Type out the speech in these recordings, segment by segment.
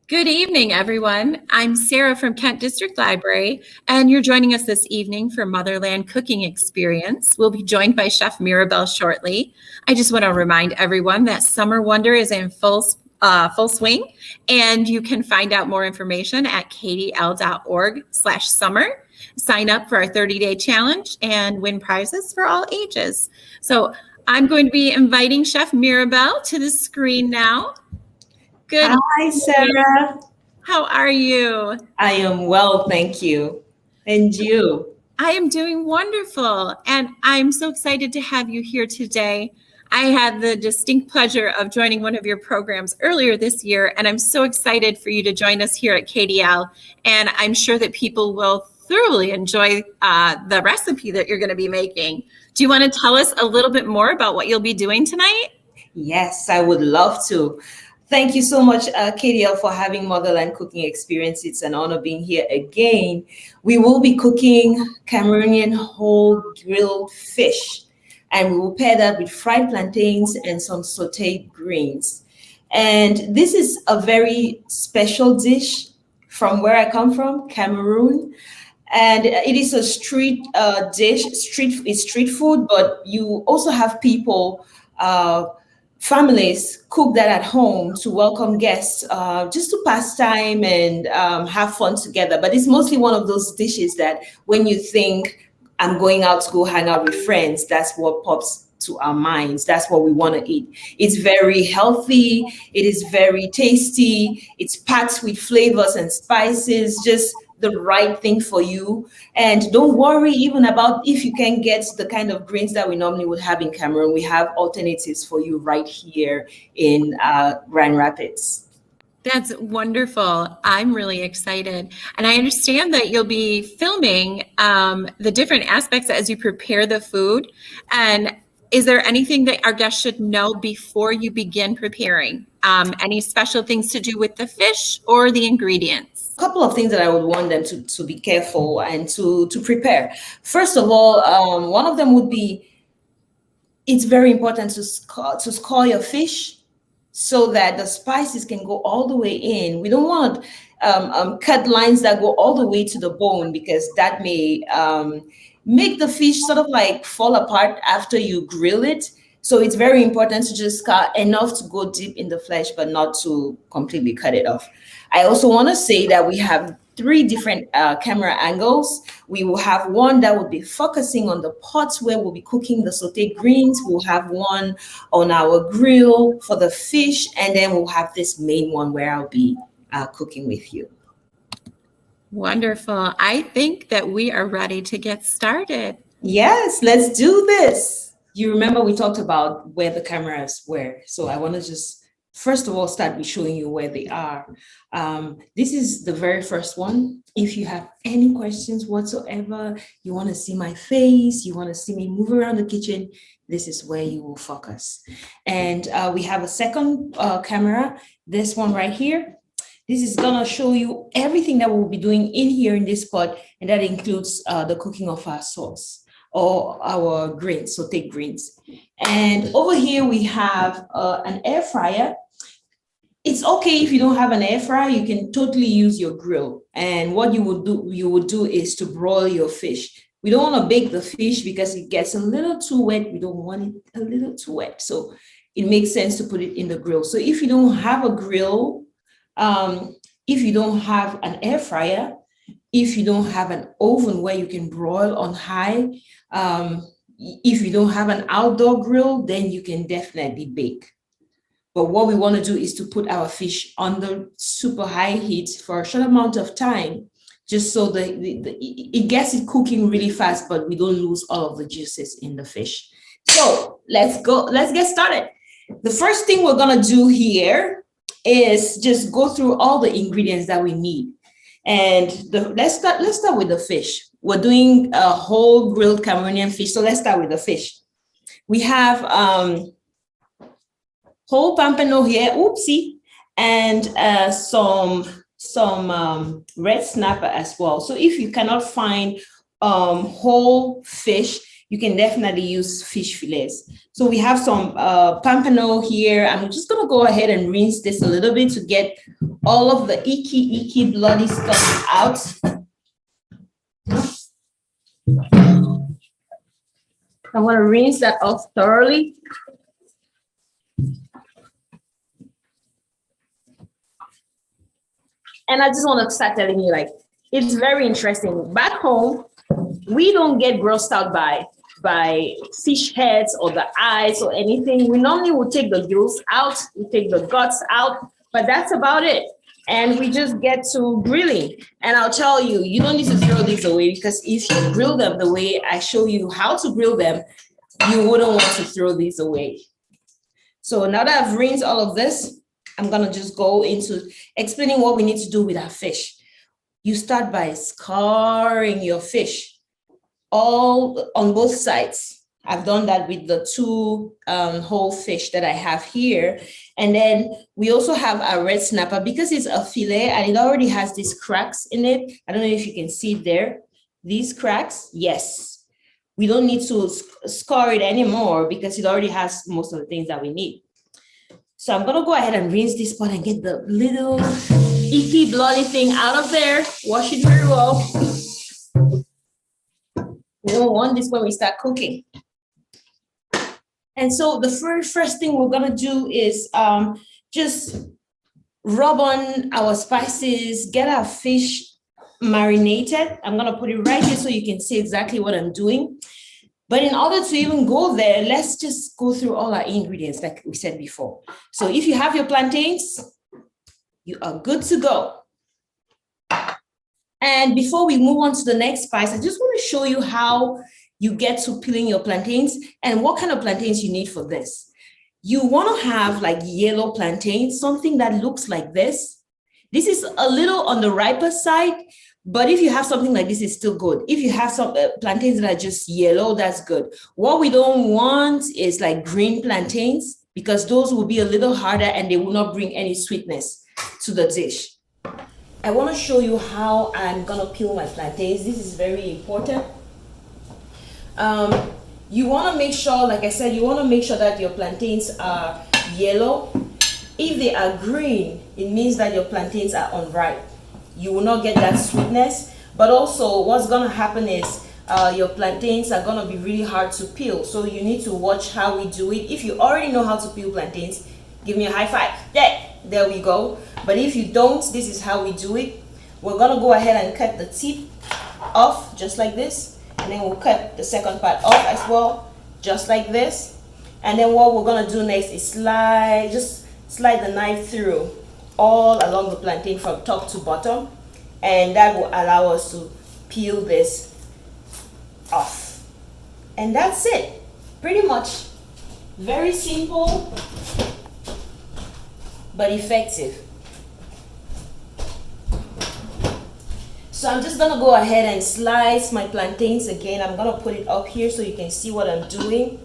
Good evening, everyone. I'm Sarah from Kent District Library, and you're joining us this evening for Motherland Cooking Xperience. We'll be joined by Chef Mirabelle shortly. I just want to remind everyone that Summer Wonder is in full swing, and you can find out more information at kdl.org/summer. Sign up for our 30-day challenge and win prizes for all ages. So I'm going to be inviting Chef Mirabelle to the screen now. Good Hi, Sarah. How are you? I am well, thank you. And you? I am doing wonderful, and I'm so excited to have you here today. I had the distinct pleasure of joining one of your programs earlier this year, and I'm so excited for you to join us here at KDL, and I'm sure that people will thoroughly enjoy the recipe that you're going to be making. Do you want to tell us a little bit more about what you'll be doing tonight? Yes, I would love to. Thank you so much, KDL, for having Motherland Cooking Xperience. It's an honor being here again. We will be cooking Cameroonian Whole Grilled Fish, and we will pair that with fried plantains and some sautéed greens. And this is a very special dish from where I come from, Cameroon. And it is a street dish. It's street food, but you also have people families cook that at home to welcome guests, just to pass time and have fun together. But it's mostly one of those dishes that when you think I'm going out to go hang out with friends, that's what pops to our minds. That's what we want to eat. It's very healthy. It is very tasty. It's packed with flavors and spices, just the right thing for you. And don't worry even about if you can get the kind of greens that we normally would have in Cameroon. We have alternatives for you right here in Grand Rapids. That's wonderful. I'm really excited. And I understand that you'll be filming the different aspects as you prepare the food. And is there anything that our guests should know before you begin preparing? Any special things to do with the fish or the ingredients? A couple of things that I would want them to be careful and to prepare. First of all, one of them would be, it's very important to score your fish so that the spices can go all the way in. We don't want cut lines that go all the way to the bone, because that may make the fish sort of like fall apart after you grill it. So it's very important to just cut enough to go deep in the flesh, but not to completely cut it off. I also want to say that we have 3 different camera angles. We will have one that will be focusing on the pots where we'll be cooking the sauteed greens. We'll have one on our grill for the fish, and then we'll have this main one where I'll be cooking with you. Wonderful. I think that we are ready to get started. Yes, let's do this. You remember we talked about where the cameras were. So I want to just, first of all, start with showing you where they are. This is the very first one. If you have any questions whatsoever, you want to see my face, you want to see me move around the kitchen, this is where you will focus. And we have a second camera, this one right here. This is gonna show you everything that we'll be doing in here in this pot, and that includes the cooking of our sauce or our greens, sauteed greens. And over here we have an air fryer. It's okay if you don't have an air fryer, you can totally use your grill. And what you would do is to broil your fish. We don't want to bake the fish because it gets a little too wet. We don't want it a little too wet. So it makes sense to put it in the grill. So if you don't have a grill, if you don't have an air fryer, if you don't have an oven where you can broil on high, if you don't have an outdoor grill, then you can definitely bake. But what we want to do is to put our fish under super high heat for a short amount of time, just so that it gets it cooking really fast, but we don't lose all of the juices in the fish. So let's get started. The first thing we're gonna do here is just go through all the ingredients that we need. And let's start with the fish. We're doing a whole grilled Cameroonian fish. So let's start with the fish. We have whole pompano here, oopsie, and some red snapper as well. So if you cannot find whole fish, you can definitely use fish fillets. So we have some pompano here. I'm just gonna go ahead and rinse this a little bit to get all of the icky, bloody stuff out. I want to rinse that off thoroughly. And I just want to start telling you, like, it's very interesting. Back home, we don't get grossed out by fish heads or the eyes or anything. We normally will take the gills out, we take the guts out, but that's about it. And we just get to grilling. And I'll tell you, you don't need to throw these away, because if you grill them the way I show you how to grill them, you wouldn't want to throw these away. So now that I've rinsed all of this, I'm gonna just go into explaining what we need to do with our fish. You start by scouring your fish all on both sides. I've done that with the two whole fish that I have here. And then we also have our red snapper, because it's a fillet and it already has these cracks in it. I don't know if you can see it there. These cracks, yes. We don't need to score it anymore because it already has most of the things that we need. So I'm gonna go ahead and rinse this pot and get the little icky, bloody thing out of there. Wash it very well. We don't want this when we start cooking. And so the first thing we're gonna do is just rub on our spices, get our fish marinated. I'm gonna put it right here so you can see exactly what I'm doing. But in order to even go there, let's just go through all our ingredients like we said before. So if you have your plantains, you are good to go. And before we move on to the next spice, I just want to show you how you get to peeling your plantains and what kind of plantains you need for this. You want to have like yellow plantains, something that looks like this. This is a little on the riper side, but if you have something like this, it's still good. If you have some plantains that are just yellow, that's good. What we don't want is like green plantains, because those will be a little harder and they will not bring any sweetness to the dish. I want to show you how I'm going to peel my plantains. This is very important. You want to make sure, like I said, you want to make sure that your plantains are yellow. If they are green, it means that your plantains are unripe. You will not get that sweetness. But also what's going to happen is your plantains are going to be really hard to peel. So you need to watch how we do it. If you already know how to peel plantains, give me a high five. There we go. But if you don't, this is how we do it. We're going to go ahead and cut the tip off just like this. And then we'll cut the second part off as well, just like this. And then what we're going to do next is just slide the knife through all along the plantain from top to bottom, and that will allow us to peel this off. And that's it. Pretty much very simple but effective. So I'm just gonna go ahead and slice my plantains again. I'm gonna put it up here so you can see what I'm doing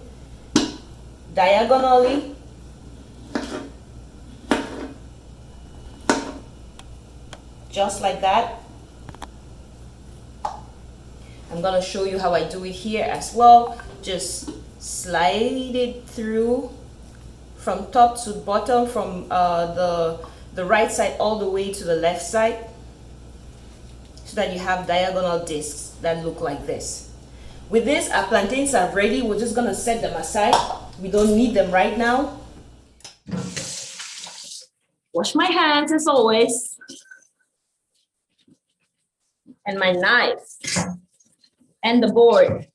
diagonally. Just like that. I'm gonna show you how I do it here as well. Just slide it through from top to bottom, from the right side all the way to the left side, so that you have diagonal discs that look like this. With this, our plantains are ready. We're just gonna set them aside. We don't need them right now. Wash my hands as always. And my knife and the board.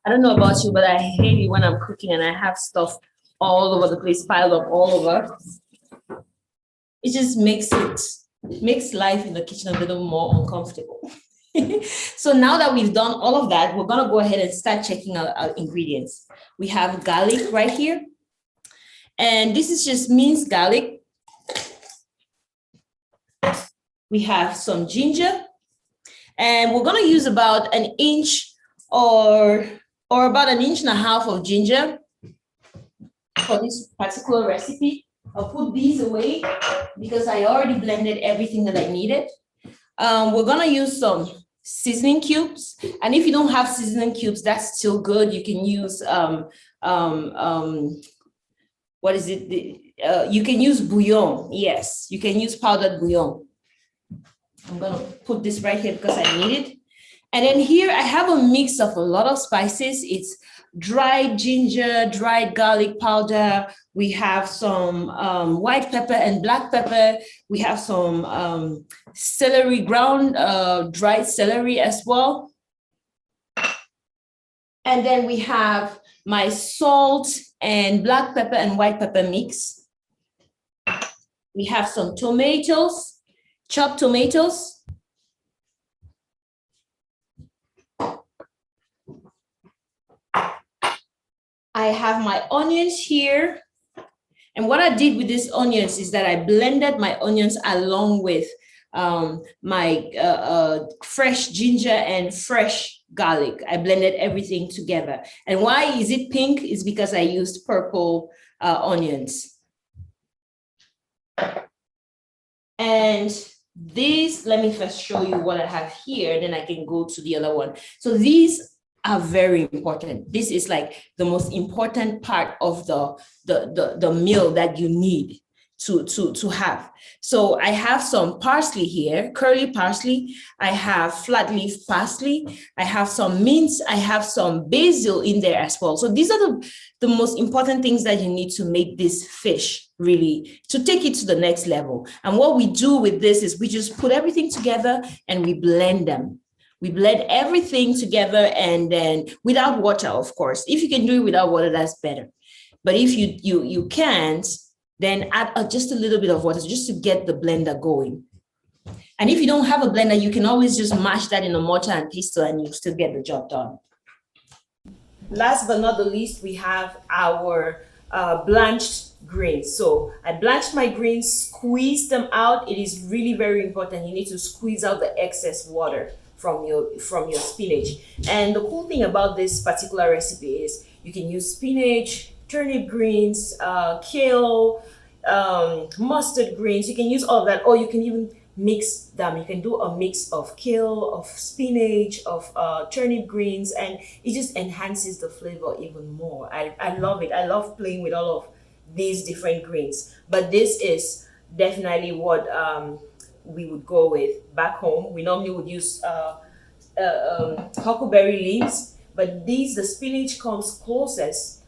I don't know about you, but I hate it when I'm cooking and I have stuff all over the place, piled up all over. It just makes life in the kitchen a little more uncomfortable. So now that we've done all of that, we're gonna go ahead and start checking out our ingredients. We have garlic right here. And this is just minced garlic. We have some ginger, and we're gonna use about an inch or about an inch and a half of ginger for this particular recipe. I'll put these away because I already blended everything that I needed. We're gonna use some seasoning cubes. And if you don't have seasoning cubes, that's still good. You can use what is it? You can use bouillon. Yes, you can use powdered bouillon. I'm gonna put this right here because I need it. And then here I have a mix of a lot of spices. It's dried ginger, dried garlic powder. We have some white pepper and black pepper. We have some celery, ground dried celery as well. And then we have my salt and black pepper and white pepper mix. We have some tomatoes, chopped tomatoes. I have my onions here. And what I did with these onions is that I blended my onions along with my fresh ginger and fresh garlic. I blended everything together. And why is it pink? It's because I used purple onions. And these, let me first show you what I have here, then I can go to the other one. So these are very important. This is like the most important part of the meal that you need to have. So I have some parsley here, curly parsley. I have flat leaf parsley. I have some mint. I have some basil in there as well. So these are the most important things that you need to make this fish really, to take it to the next level. And what we do with this is we just put everything together and we blend them. We blend everything together, and then without water, of course. If you can do it without water, that's better. But if you can't, then add just a little bit of water just to get the blender going. And if you don't have a blender, you can always just mash that in a mortar and pestle and you still get the job done. Last but not the least, we have our blanched greens. So I blanched my greens, squeezed them out. It is really very important. You need to squeeze out the excess water from your spinach. And the cool thing about this particular recipe is you can use spinach, turnip greens, kale, mustard greens. You can use all of that, or you can even mix them. You can do a mix of kale, of spinach, of turnip greens, and it just enhances the flavor even more. I love it. I love playing with all of these different greens. But this is definitely what we would go with back home. We normally would use huckleberry leaves, but the spinach comes closest.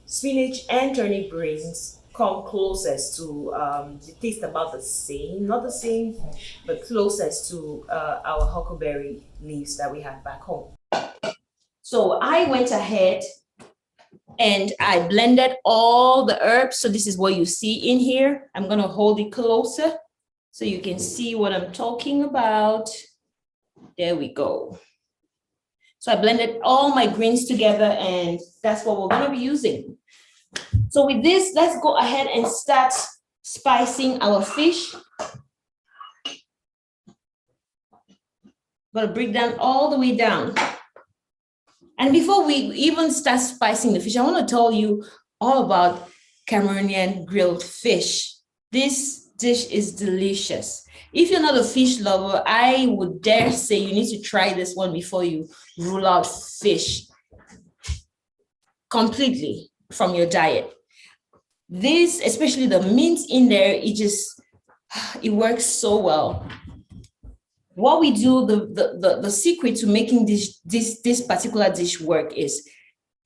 Spinach and turnip greens come closest to, they taste about the same, not the same, but closest to our huckleberry leaves that we have back home. So I went ahead and I blended all the herbs. So this is what you see in here. I'm gonna hold it closer so you can see what I'm talking about. There we go. So I blended all my greens together, and that's what we're gonna be using. So with this, let's go ahead and start spicing our fish. I'm gonna break down all the way down. And before we even start spicing the fish, I wanna tell you all about Cameroonian grilled fish. This dish is delicious. If you're not a fish lover, I would dare say you need to try this one before you rule out fish completely from your diet. This, especially the mint in there, it works so well. What we do, the secret to making this particular dish work is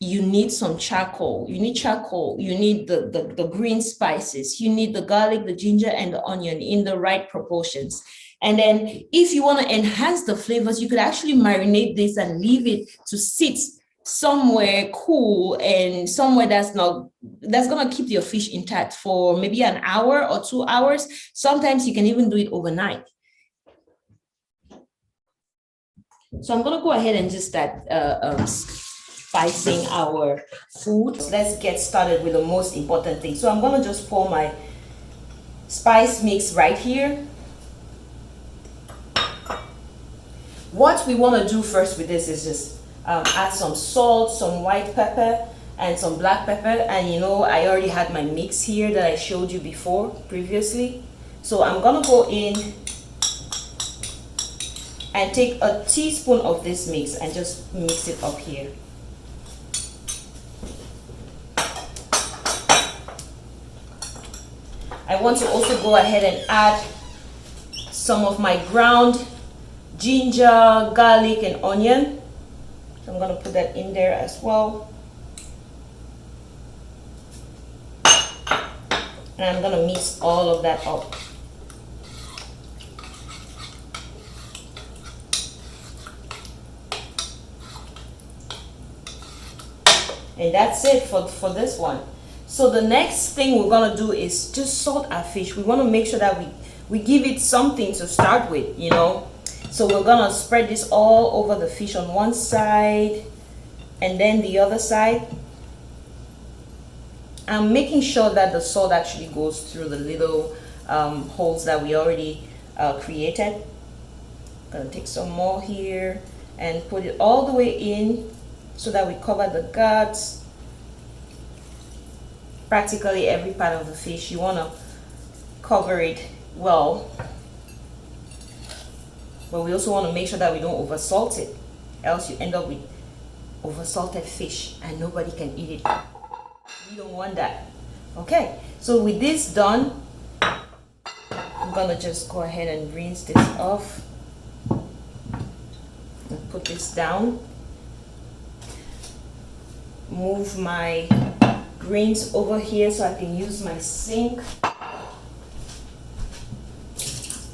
you need some charcoal. You need charcoal. You need the green spices. You need the garlic, the ginger, and the onion in the right proportions. And then if you want to enhance the flavors, you could actually marinate this and leave it to sit somewhere cool and somewhere that's going to keep your fish intact for maybe an hour or 2 hours. Sometimes you can even do it overnight. So I'm going to go ahead and just start spicing our food. Let's get started with the most important thing. So I'm going to just pour my spice mix right here. What we want to do first with this is just add some salt, some white pepper, and some black pepper. And you know, I already had my mix here that I showed you previously. So I'm gonna go in and take a teaspoon of this mix and just mix it up here. I want to also go ahead and add some of my ground ginger, garlic, and onion. So I'm going to put that in there as well. And I'm going to mix all of that up. And that's it for this one. So the next thing we're going to do is just salt our fish. We want to make sure that we give it something to start with, you know. So we're going to spread this all over the fish on one side and then the other side. I'm making sure that the salt actually goes through the little holes that we already created. I'm going to take some more here and put it all the way in so that we cover the guts. Practically every part of the fish, you want to cover it well. But we also want to make sure that we don't over salt it, else you end up with over salted fish and nobody can eat it. We don't want that. Okay, so with this done, I'm gonna just go ahead and rinse this off and put this down. Move my greens over here so I can use my sink.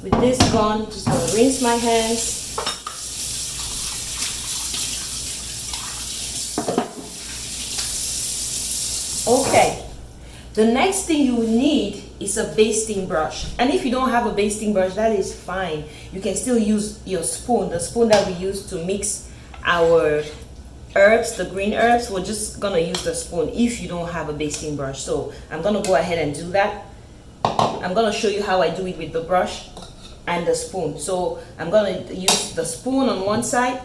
With this gone, just gonna rinse my hands. Okay, the next thing you will need is a basting brush. And if you don't have a basting brush, that is fine. You can still use your spoon, the spoon that we use to mix our herbs, the green herbs. We're just gonna use the spoon if you don't have a basting brush. So I'm gonna go ahead and do that. I'm gonna show you how I do it with the brush and the spoon. So I'm gonna use the spoon on one side.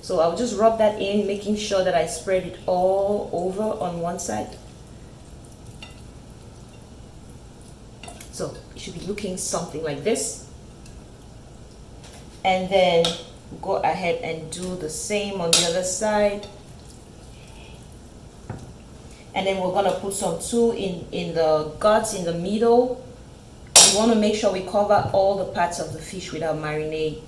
So I'll just rub that in, making sure that I spread it all over on one side. So it should be looking something like this. And then go ahead and do the same on the other side. And then we're gonna put some too in the guts, in the middle. We want to make sure we cover all the parts of the fish with our marinade.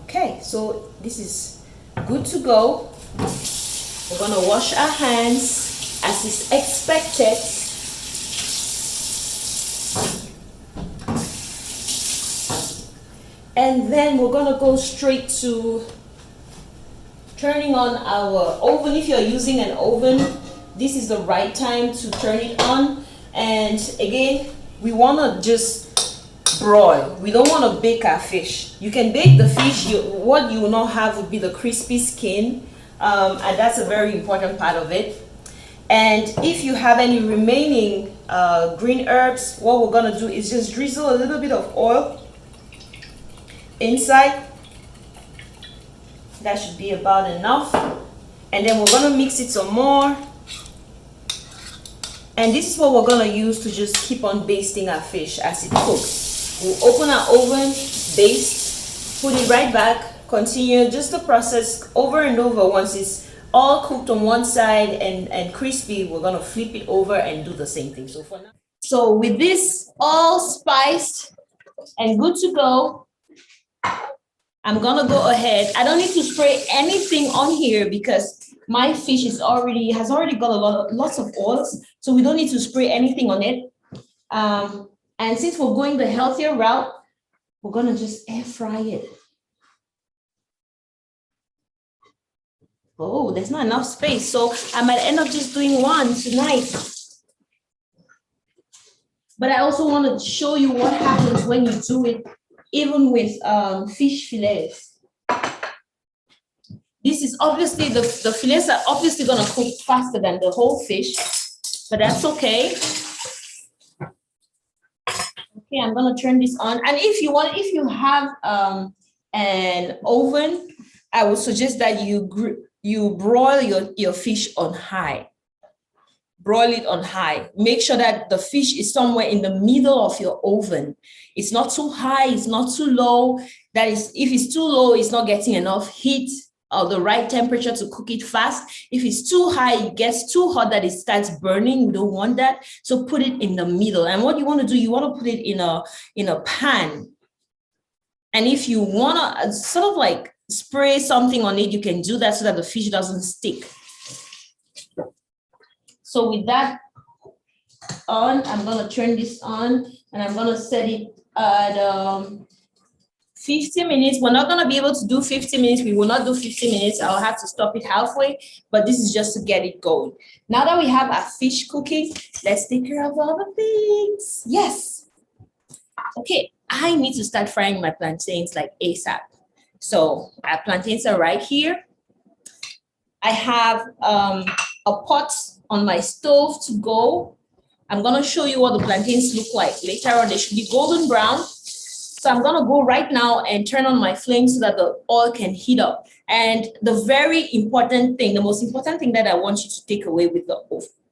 Okay, so this is good to go. We're gonna wash our hands as is expected. And then we're gonna go straight to turning on our oven. If you're using an oven, this is the right time to turn it on. And again, we wanna just broil. We don't want to bake our fish. You can bake the fish. What you will not have would be the crispy skin, and that's a very important part of it. And if you have any remaining green herbs, what we're gonna do is just drizzle a little bit of oil inside. That should be about enough. And then we're gonna mix it some more. And this is what we're gonna use to just keep on basting our fish as it cooks. We'll open our oven, baste, put it right back, continue just the process over and over. Once it's all cooked on one side and crispy, we're gonna flip it over and do the same thing. So for now, so with this all spiced and good to go, I'm gonna go ahead. I don't need to spray anything on here because my fish has already got lots of oils, so we don't need to spray anything on it. And since we're going the healthier route, we're gonna just air fry it. Oh, there's not enough space, so I might end up just doing one tonight. But I also want to show you what happens when you do it, even with fish fillets. This is obviously, the fillets are obviously gonna cook faster than the whole fish, but that's okay. Okay, I'm gonna turn this on. And if you have an oven, I would suggest that you broil your fish on high. broil it on high. Make sure that the fish is somewhere in the middle of your oven. It's not too high, it's not too low. That is, if it's too low, it's not getting enough heat or the right temperature to cook it fast. If it's too high, it gets too hot that it starts burning. We don't want that. So put it in the middle. And what you want to do, you want to put it in a pan. And if you want to sort of like spray something on it, you can do that so that the fish doesn't stick. So with that on, I'm going to turn this on and I'm going to set it at 50 minutes. We're not going to be able to do 50 minutes. We will not do 50 minutes. I'll have to stop it halfway, but this is just to get it going. Now that we have our fish cooking, let's take care of other things. Yes. Okay, I need to start frying my plantains like ASAP. So our plantains are right here. I have a pot on my stove to go. I'm going to show you what the plantains look like. Later on, they should be golden brown. So I'm going to go right now and turn on my flame so that the oil can heat up. And the very important thing, the most important thing that I want you to take away with the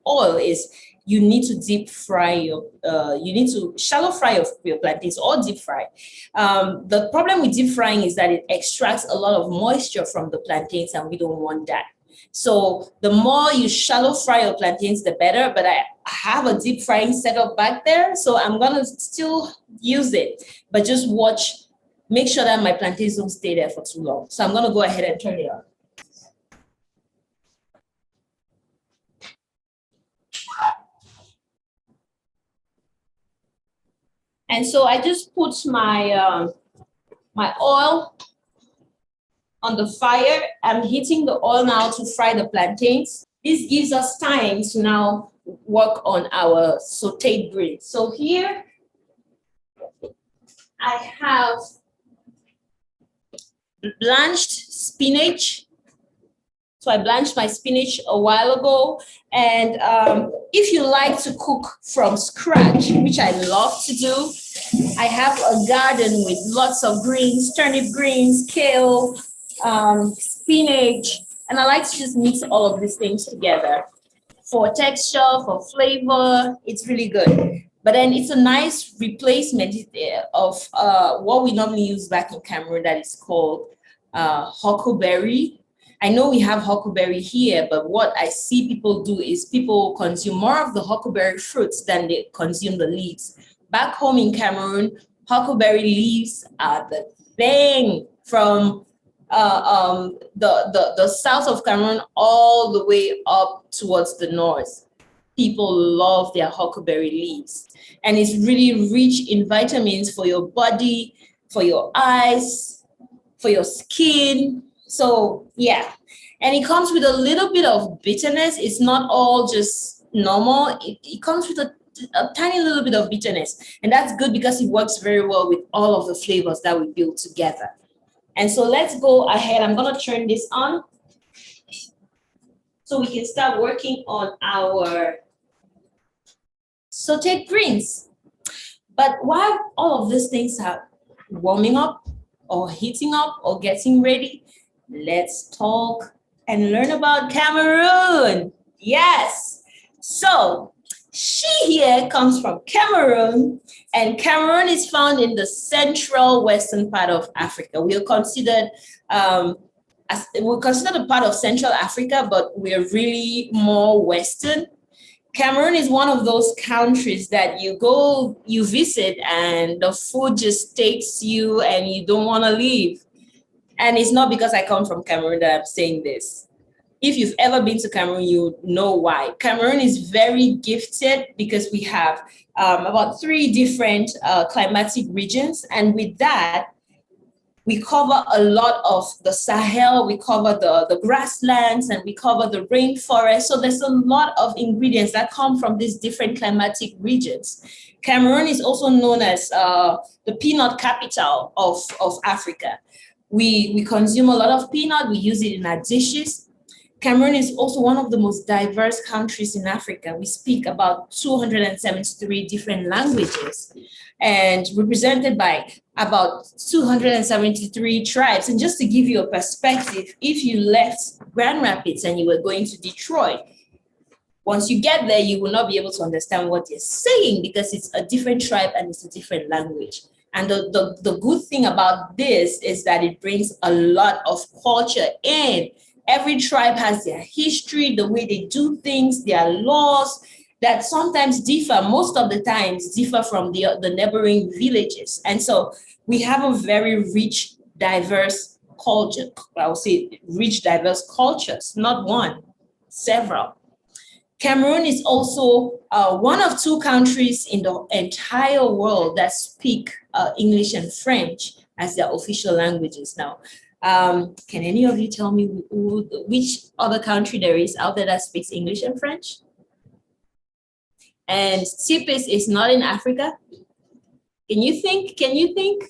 oil is you need to deep fry you need to shallow fry your plantains or deep fry. The problem with deep frying is that it extracts a lot of moisture from the plantains and we don't want that. So the more you shallow fry your plantains, the better, but I have a deep frying setup back there. So I'm gonna still use it, but just watch, make sure that my plantains don't stay there for too long. So I'm gonna go ahead and turn it on. And so I just put my, my oil on the fire. I'm heating the oil now to fry the plantains. This gives us time to now work on our sauteed greens. So here I have blanched spinach. So I blanched my spinach a while ago. And if you like to cook from scratch, which I love to do, I have a garden with lots of greens, turnip greens, kale, spinach, and I like to just mix all of these things together for texture, for flavor. It's really good. But then it's a nice replacement of what we normally use back in Cameroon that is called huckleberry. I know we have huckleberry here, but what I see people do is people consume more of the huckleberry fruits than they consume the leaves. Back home in Cameroon, huckleberry leaves are the thing. From the south of Cameroon all the way up towards the north. People love their huckleberry leaves. And it's really rich in vitamins for your body, for your eyes, for your skin. So yeah, and it comes with a little bit of bitterness. It's not all just normal. It comes with a tiny little bit of bitterness. And that's good because it works very well with all of the flavors that we build together. And so let's go ahead. I'm going to turn this on so we can start working on our sauteed greens. But while all of these things are warming up or heating up or getting ready, let's talk and learn about Cameroon. Yes. So she here comes from Cameroon, and Cameroon is found in the central western part of Africa. We are considered we're considered a part of Central Africa, but we're really more Western. Cameroon is one of those countries that you go, you visit, and the food just takes you and you don't want to leave. And it's not because I come from Cameroon that I'm saying this. If you've ever been to Cameroon, you know why. Cameroon is very gifted because we have about 3 different climatic regions. And with that, we cover a lot of the Sahel, we cover the grasslands, and we cover the rainforest. So there's a lot of ingredients that come from these different climatic regions. Cameroon is also known as the peanut capital of Africa. We consume a lot of peanut, we use it in our dishes. Cameroon is also one of the most diverse countries in Africa. We speak about 273 different languages and represented by about 273 tribes. And just to give you a perspective, if you left Grand Rapids and you were going to Detroit, Once you get there, you will not be able to understand what they're saying because it's a different tribe and it's a different language. And the good thing about this is that it brings a lot of culture in. Every tribe has their history, the way they do things, their laws that sometimes differ, most of the times differ from the neighboring villages. And so we have a very rich, diverse culture. I would say rich, diverse cultures, not one, several. Cameroon is also one of two countries in the entire world that speak English and French as their official languages now. Can any of you tell me which other country there is out there that speaks English and French? And Cyprus is not in Africa. Can you think? Can you think?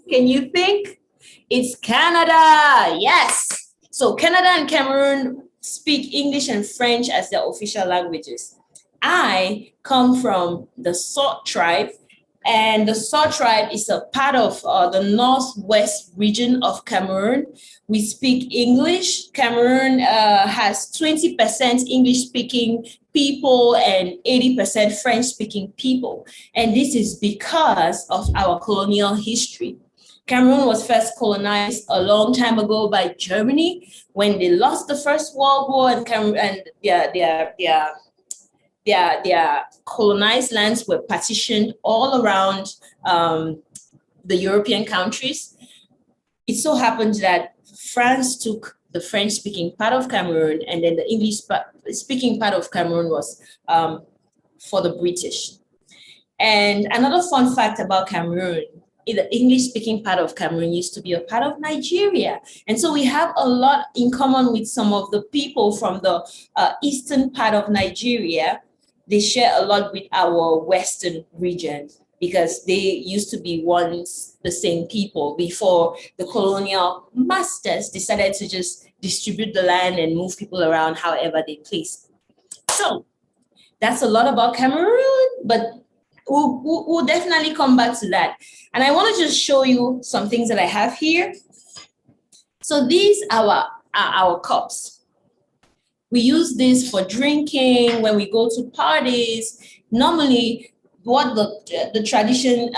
Can you think? It's Canada. Yes. So Canada and Cameroon speak English and French as their official languages. I come from the Sot tribe, and the Sot tribe is a part of the northwest region of Cameroon. We speak English. Cameroon has 20% English-speaking people and 80% French-speaking people. And this is because of our colonial history. Cameroon was first colonized a long time ago by Germany when they lost the First World War, and their colonized lands were partitioned all around the European countries. It so happened that France took the French-speaking part of Cameroon, and then the English-speaking part of Cameroon was for the British. And another fun fact about Cameroon, the English-speaking part of Cameroon used to be a part of Nigeria. And so we have a lot in common with some of the people from the eastern part of Nigeria. They share a lot with our western region because they used to be once the same people before the colonial masters decided to just distribute the land and move people around however they please. So that's a lot about Cameroon, but we'll definitely come back to that. And I want to just show you some things that I have here. So these are our cups. We use this for drinking when we go to parties. Normally, what the tradition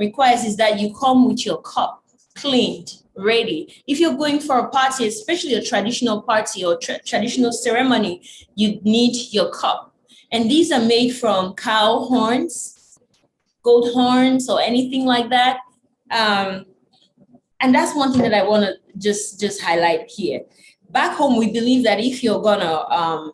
requires is that you come with your cup cleaned, ready. If you're going for a party, especially a traditional party or traditional ceremony, you need your cup. And these are made from cow horns, goat horns, or anything like that. And that's one thing that I want to just highlight here. Back home, we believe that if you're gonna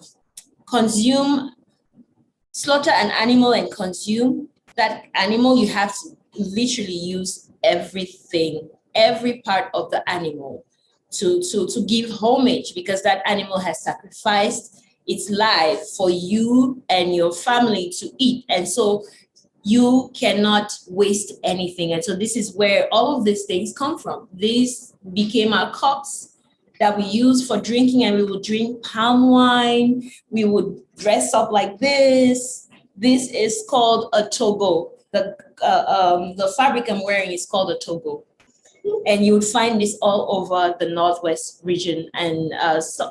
slaughter an animal and consume that animal, you have to literally use everything, every part of the animal to give homage, because that animal has sacrificed its life for you and your family to eat. And so you cannot waste anything. And so this is where all of these things come from. These became our cups that we use for drinking, and we would drink palm wine. We would dress up like this. This is called a togo. The fabric I'm wearing is called a togo. And you would find this all over the northwest region and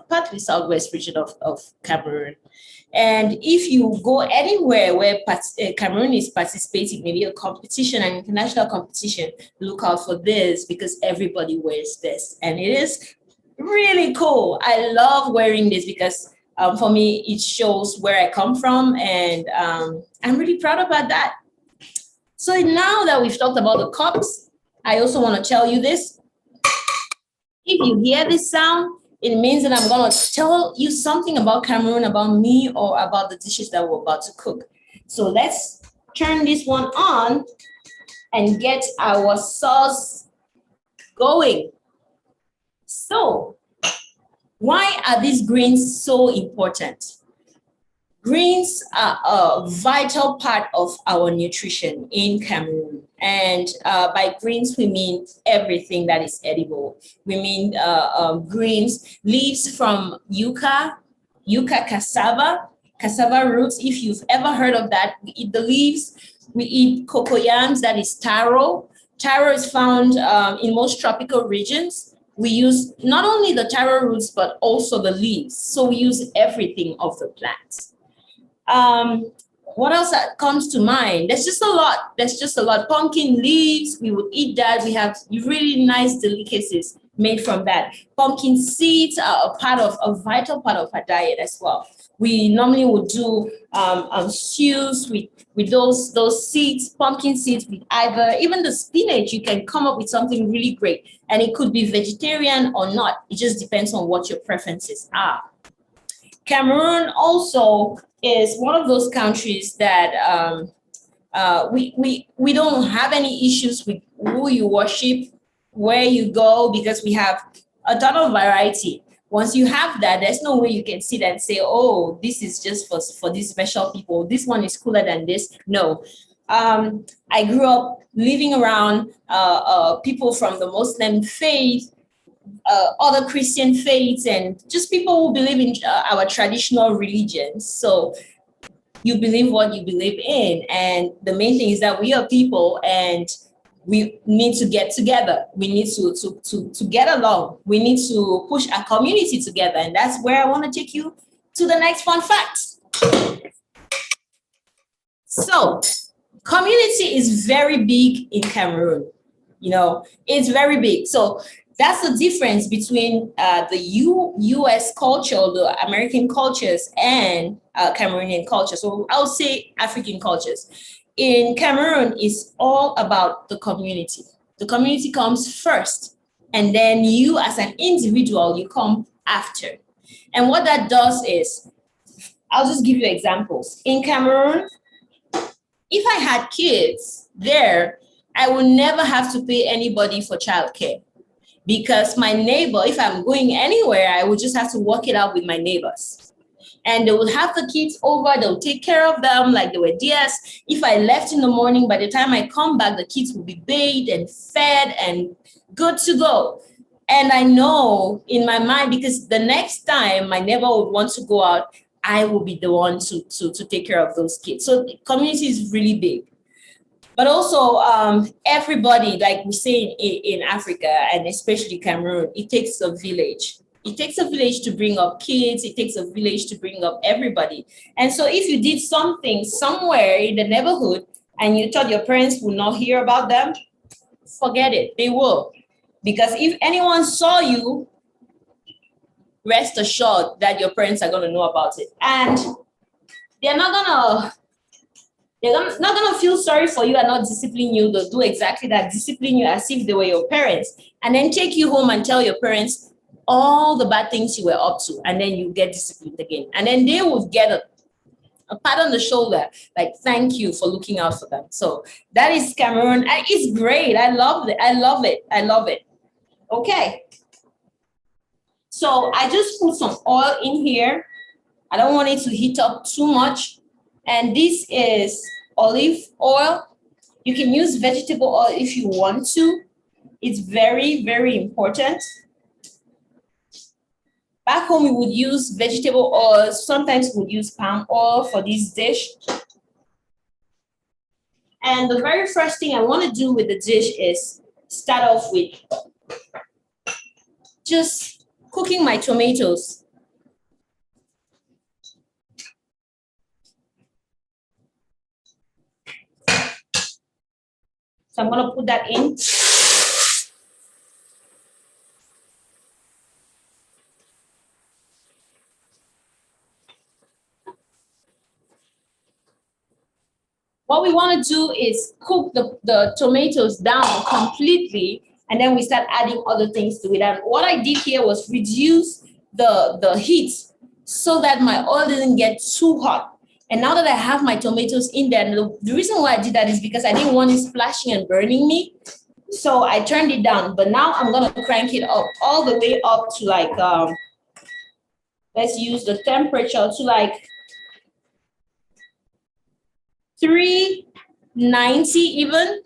partly southwest region of Cameroon. And if you go anywhere where Cameroon is participating, maybe a competition, an international competition, look out for this, because everybody wears this. And it is really cool. I love wearing this because for me, it shows where I come from, and I'm really proud about that. So now that we've talked about the cups, I also want to tell you this. If you hear this sound, it means that I'm going to tell you something about Cameroon, about me, or about the dishes that we're about to cook. So let's turn this one on and get our sauce going. So, why are these greens so important? Greens are a vital part of our nutrition in Cameroon. And by greens, we mean everything that is edible. We mean greens, leaves from yucca cassava roots. If you've ever heard of that, we eat the leaves. We eat cocoyams, that is taro. Taro is found in most tropical regions. We use not only the taro roots, but also the leaves. So we use everything of the plants. What else that comes to mind? There's just a lot. There's just a lot. Pumpkin leaves, we would eat that. We have really nice delicacies made from that. Pumpkin seeds are a vital part of our diet as well. We normally would do stews with those seeds, pumpkin seeds, with either even the spinach. You can come up with something really great, and it could be vegetarian or not. It just depends on what your preferences are. Cameroon also is one of those countries that we don't have any issues with who you worship, where you go, because we have a ton of variety. Once you have that, there's no way you can sit and say, oh, this is just for these special people. This one is cooler than this. No. I grew up living around people from the Muslim faith, other Christian faiths, and just people who believe in our traditional religions. So you believe what you believe in. And the main thing is that we are people, and we need to get together. We need to get along. We need to push our community together. And that's where I want to take you to the next fun fact. So community is very big in Cameroon. It's very big. So that's the difference between the US culture, the American cultures, and Cameroonian culture. So I would say African cultures. In Cameroon, it's all about the community. The community comes first, and then you as an individual, you come after. And what that does is, I'll just give you examples. In Cameroon, if I had kids there, I would never have to pay anybody for childcare, because my neighbor, if I'm going anywhere, I would just have to work it out with my neighbors. And they will have the kids over, they'll take care of them like they were theirs. If I left in the morning, by the time I come back, the kids will be bathed and fed and good to go. And I know in my mind, because the next time my neighbor would want to go out, I will be the one to take care of those kids. So the community is really big. But also, everybody, like we say in Africa, and especially Cameroon, it takes a village. It takes a village to bring up kids. It takes a village to bring up everybody. And so if you did something somewhere in the neighborhood and you thought your parents would not hear about them, forget it. They will. Because if anyone saw you, rest assured that your parents are going to know about it. And they're not gonna feel sorry for you and not discipline you. They'll do exactly that, discipline you as if they were your parents, and then take you home and tell your parents all the bad things you were up to, and then you get disciplined again. And then they would get a pat on the shoulder, like, thank you for looking out for them. So that is Cameroon. It's great. I love it. I love it. I love it. Okay. So I just put some oil in here. I don't want it to heat up too much. And this is olive oil. You can use vegetable oil if you want to. It's very, very important. Back home, we would use vegetable oil. Sometimes we would use palm oil for this dish. And the very first thing I want to do with the dish is start off with just cooking my tomatoes. So I'm going to put that in. What we want to do is cook the tomatoes down completely, and then we start adding other things to it. And what I did here was reduce the heat so that my oil didn't get too hot. And now that I have my tomatoes in there, and the reason why I did that is because I didn't want it splashing and burning me. So I turned it down, but now I'm gonna crank it up all the way up to like, let's use the temperature to like 390 even,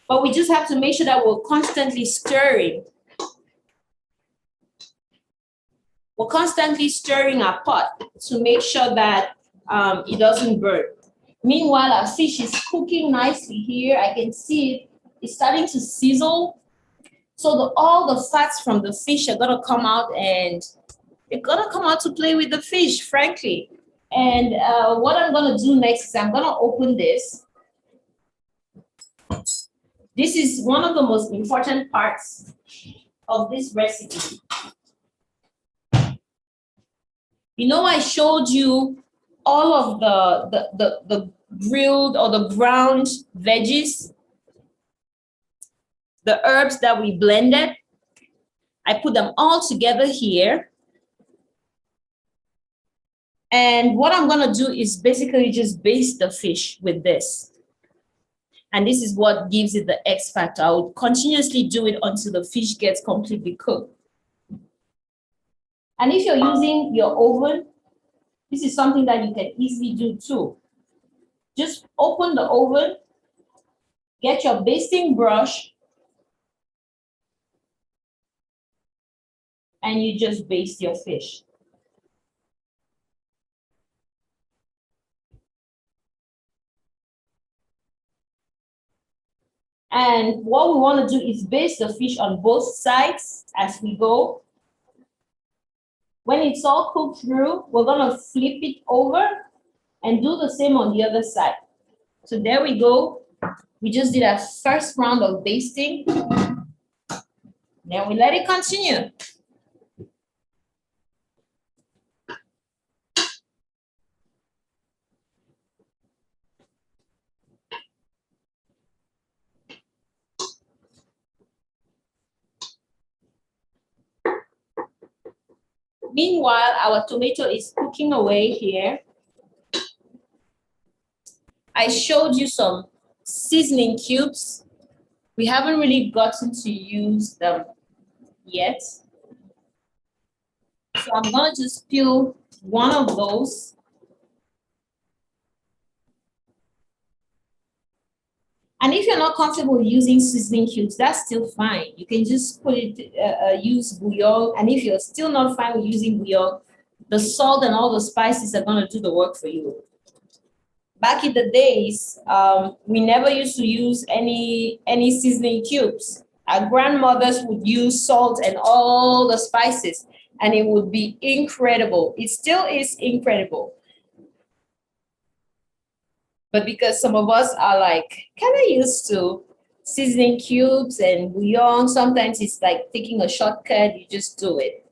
but we just have to make sure that we're constantly stirring. We're constantly stirring our pot to make sure that it doesn't burn. Meanwhile, our fish is cooking nicely here. I can see it. It's starting to sizzle. So all the fats from the fish are gonna come out, and they're gonna come out to play with the fish, frankly. And what I'm gonna do next is I'm gonna open this. This is one of the most important parts of this recipe. You know, I showed you all of the grilled or the browned veggies, the herbs that we blended. I put them all together here. And what I'm gonna do is basically just baste the fish with this. And this is what gives it the X factor. I will continuously do it until the fish gets completely cooked. And if you're using your oven, this is something that you can easily do too. Just open the oven, get your basting brush, and you just baste your fish. And what we want to do is baste the fish on both sides as we go. When it's all cooked through, we're going to flip it over and do the same on the other side. So there we go. We just did our first round of basting. Then we let it continue. Meanwhile, our tomato is cooking away here. I showed you some seasoning cubes. We haven't really gotten to use them yet. So I'm gonna just peel one of those. And if you're not comfortable using seasoning cubes, that's still fine. You can just put it, use bouillon. And if you're still not fine with using bouillon, the salt and all the spices are gonna do the work for you. Back in the days, we never used to use any seasoning cubes. Our grandmothers would use salt and all the spices, and it would be incredible. It still is incredible. But because some of us are like kind of used to seasoning cubes and bouillon, sometimes it's like taking a shortcut, you just do it.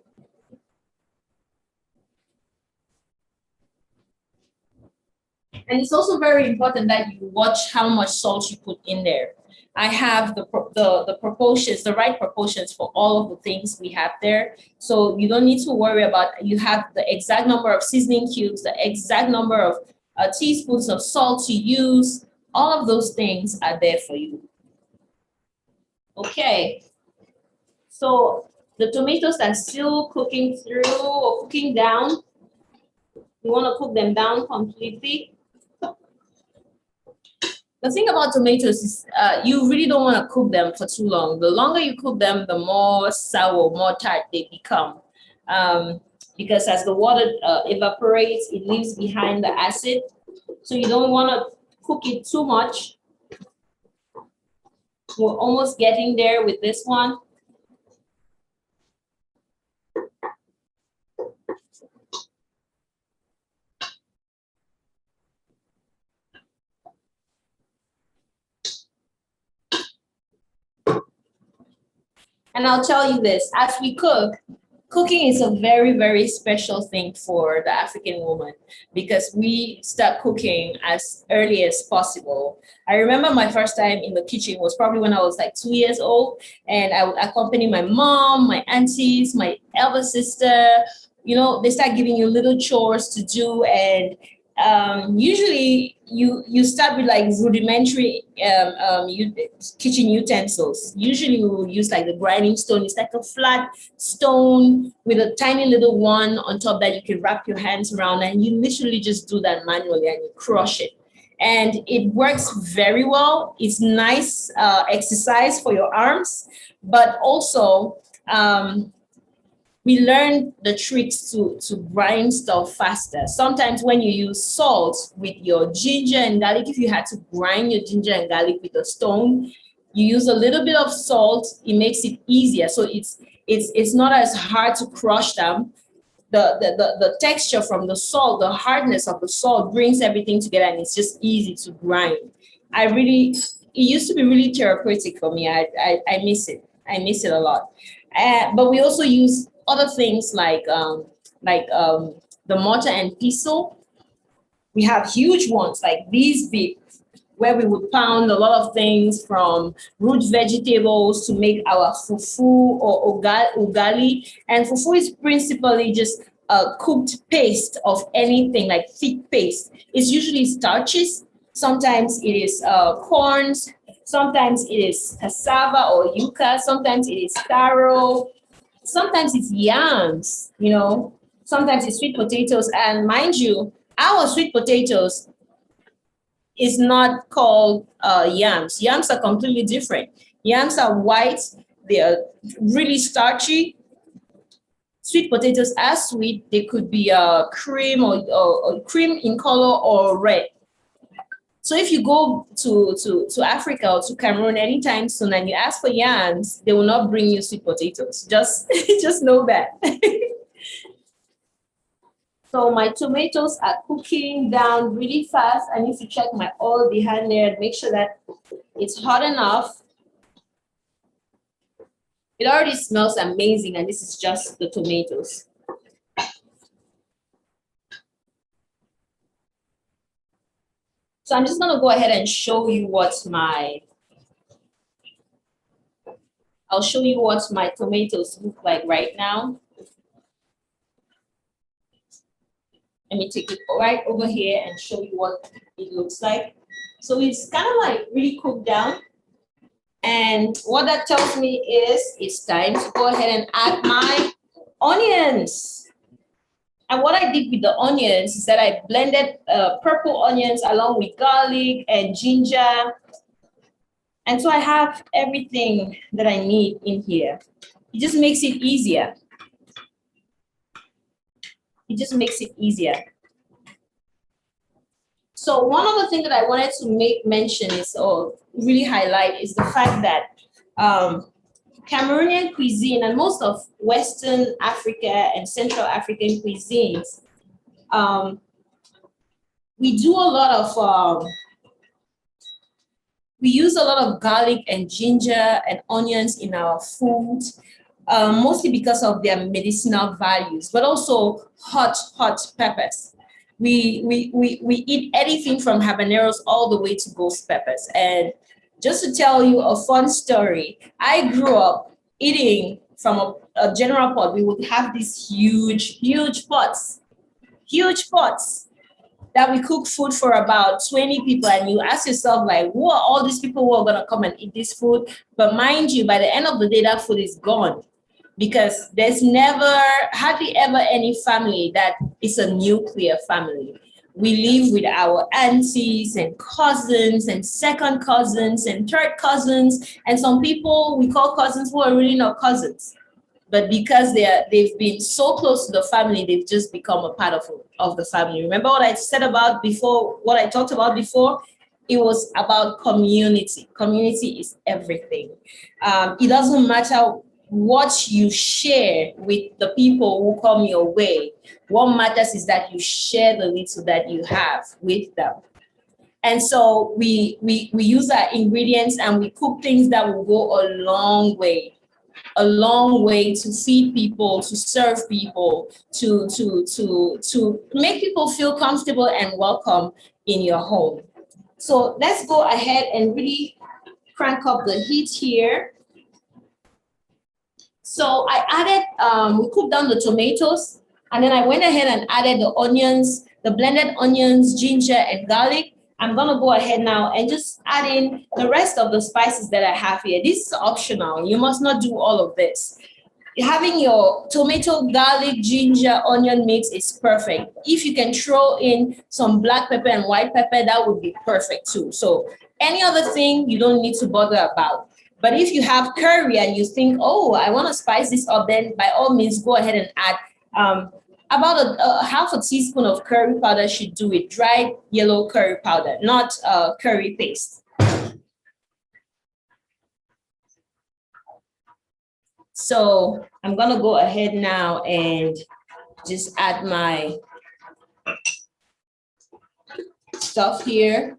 And it's also very important that you watch how much salt you put in there. I have the proportions, the right proportions for all of the things we have there. So you don't need to worry about, you have the exact number of seasoning cubes, the exact number of teaspoons of salt to use. All of those things are there for you. Okay. So the tomatoes are still cooking through or cooking down. You want to cook them down completely. The thing about tomatoes is you really don't want to cook them for too long. The longer you cook them, the more sour, more tart they become. Because as the water evaporates, it leaves behind the acid. So you don't want to cook it too much. We're almost getting there with this one. And I'll tell you this, as we cook, cooking is a very, very special thing for the African woman because we start cooking as early as possible. I remember my first time in the kitchen was probably when I was like 2 years old, and I would accompany my mom, my aunties, my elder sister. You know, they start giving you little chores to do, and usually you start with like rudimentary kitchen utensils. Usually we will use like the grinding stone. It's like a flat stone with a tiny little one on top that you can wrap your hands around, and you literally just do that manually and you crush it. And it works very well. It's nice exercise for your arms, but also we learn the tricks to grind stuff faster. Sometimes when you use salt with your ginger and garlic, if you had to grind your ginger and garlic with a stone, you use a little bit of salt, it makes it easier. So it's not as hard to crush them. the texture from the salt, the hardness of the salt brings everything together, and it's just easy to grind. It used to be really therapeutic for me. I miss it. I miss it a lot. But we also use other things like the mortar and pestle. We have huge ones like these big, where we would pound a lot of things from root vegetables to make our fufu or ugali. And fufu is principally just a cooked paste of anything, like thick paste. It's usually starches. Sometimes it is corns. Sometimes it is cassava or yuca. Sometimes it is taro. Sometimes it's yams, Sometimes it's sweet potatoes. And mind you, our sweet potatoes is not called yams. Yams are completely different. Yams are white. They are really starchy. Sweet potatoes are sweet. They could be cream or cream in color or red. So if you go to Africa or to Cameroon anytime soon and you ask for yams, they will not bring you sweet potatoes. Just know that. So my tomatoes are cooking down really fast. I need to check my oil behind there and make sure that it's hot enough. It already smells amazing, and this is just the tomatoes. So I'm just gonna go ahead and show you I'll show you what my tomatoes look like right now. Let me take it right over here and show you what it looks like. So it's kind of like really cooked down. And what that tells me is it's time to go ahead and add my onions. And what I did with the onions is that I blended purple onions along with garlic and ginger. And so I have everything that I need in here. It just makes it easier. It just makes it easier. So one other thing that I wanted to mention is, or really highlight, is the fact that Cameroonian cuisine and most of Western Africa and Central African cuisines, we do a lot of, we use a lot of garlic and ginger and onions in our food, mostly because of their medicinal values, but also hot peppers. We eat anything from habaneros all the way to ghost peppers. And just to tell you a fun story, I grew up eating from a general pot. We would have these huge pots that we cook food for about 20 people. And you ask yourself, like, who are all these people who are going to come and eat this food? But mind you, by the end of the day, that food is gone. Because there's hardly ever any family that is a nuclear family. We live with our aunties and cousins and second cousins and third cousins. And some people we call cousins who are really not cousins. But because they've been so close to the family, they've just become a part of the family. Remember what I said about before, what I talked about before? It was about community. Community is everything. It doesn't matter what you share with the people who come your way. What matters is that you share the little that you have with them. And so we use our ingredients and we cook things that will go a long way to feed people, to serve people, to make people feel comfortable and welcome in your home. So let's go ahead and really crank up the heat here. So I added, we cooked down the tomatoes, and then I went ahead and added the onions, the blended onions, ginger, and garlic. I'm gonna go ahead now and just add in the rest of the spices that I have here. This is optional. You must not do all of this. Having your tomato, garlic, ginger, onion mix is perfect. If you can throw in some black pepper and white pepper, that would be perfect too. So any other thing you don't need to bother about. But if you have curry and you think, oh, I want to spice this up, then by all means, go ahead and add about a half a teaspoon of curry powder should do it. Dried yellow curry powder, not curry paste. So I'm going to go ahead now and Just add my stuff here.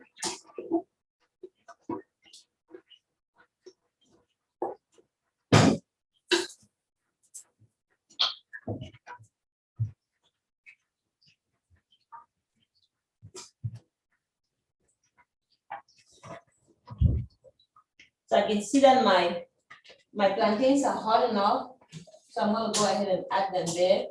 So I can see that my plantains are hot enough. So I'm gonna go ahead and add them there.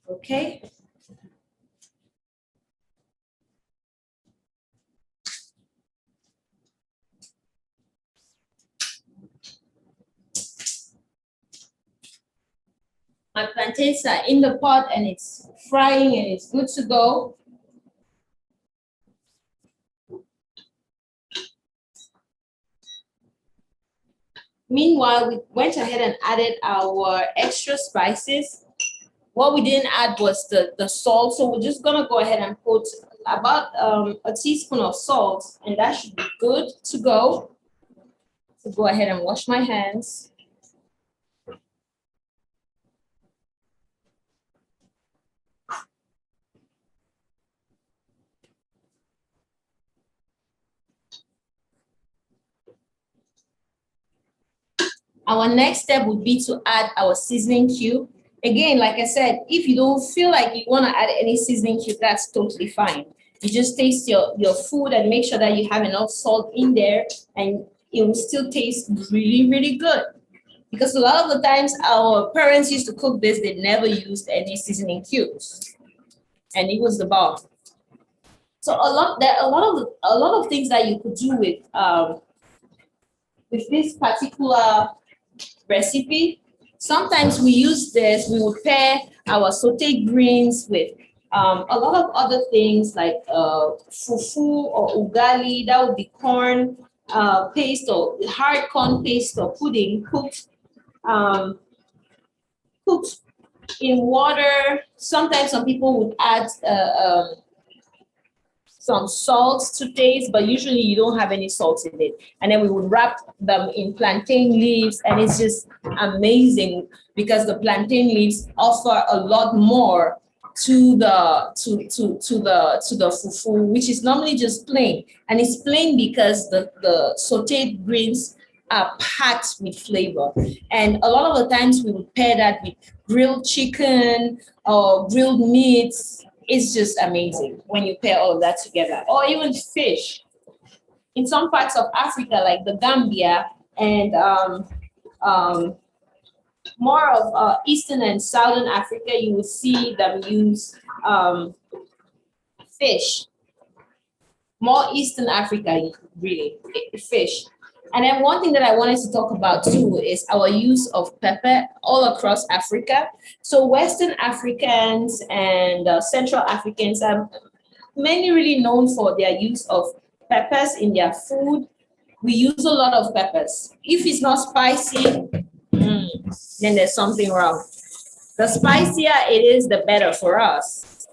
Okay. My plantains are in the pot and it's frying and it's good to go. Meanwhile, we went ahead and added our extra spices. What we didn't add was the salt. So we're just gonna go ahead and put about a teaspoon of salt, and that should be good to go. So go ahead and wash my hands. Our next step would be to add our seasoning cube. Again, like I said, if you don't feel like you want to add any seasoning cube, that's totally fine. You just taste your food and make sure that you have enough salt in there, and it will still taste really, really good. Because a lot of the times our parents used to cook this, they never used any seasoning cubes, and it was the bomb. So a lot of things that you could do with this particular recipe. Sometimes we use this, we would pair our sauteed greens with a lot of other things like fufu or ugali, that would be corn paste or hard corn paste or pudding cooked in water. Sometimes some people would add some salt to taste, but usually you don't have any salt in it. And then we would wrap them in plantain leaves, and it's just amazing because the plantain leaves offer a lot more to the fufu, which is normally just plain. And it's plain because the sauteed greens are packed with flavor. And a lot of the times we would pair that with grilled chicken or grilled meats. It's just amazing when you pair all of that together, or even fish. In some parts of Africa, like the Gambia and more of Eastern and Southern Africa, you will see them use fish. More Eastern Africa, really, fish. And then one thing that I wanted to talk about too is our use of pepper all across Africa. So Western Africans and Central Africans are mainly really known for their use of peppers in their food. We use a lot of peppers. If it's not spicy, then there's something wrong. The spicier it is, the better for us.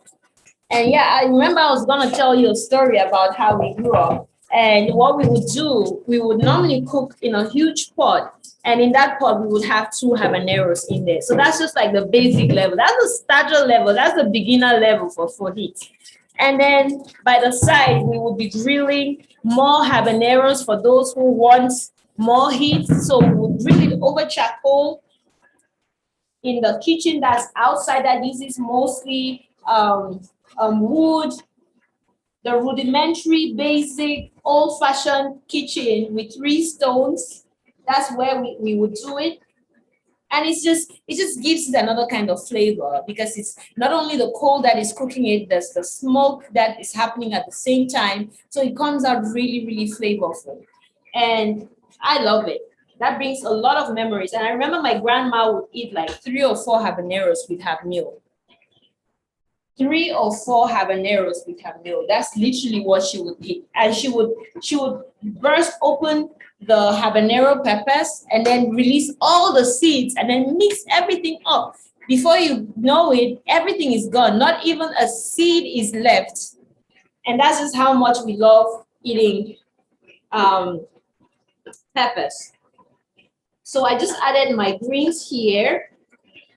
And yeah, I remember I was gonna tell you a story about how we grew up. And what we would do, we would normally cook in a huge pot. And in that pot, we would have 2 habaneros in there. So that's just like the basic level. That's the starter level. That's the beginner level for heat. And then by the side, we would be grilling more habaneros for those who want more heat. So we would grill it over charcoal in the kitchen that's outside that uses mostly wood. The rudimentary, basic, old-fashioned kitchen with 3 stones. That's where we would do it. And it just gives it another kind of flavor because it's not only the coal that is cooking it, there's the smoke that is happening at the same time. So it comes out really, really flavorful. And I love it. That brings a lot of memories. And I remember my grandma would eat like 3 or 4 habaneros with her meal. 3 or 4 habaneros with her meal. That's literally what she would eat. And she would burst open the habanero peppers and then release all the seeds and then mix everything up. Before you know it, everything is gone. Not even a seed is left. And that's just how much we love eating peppers. So I just added my greens here.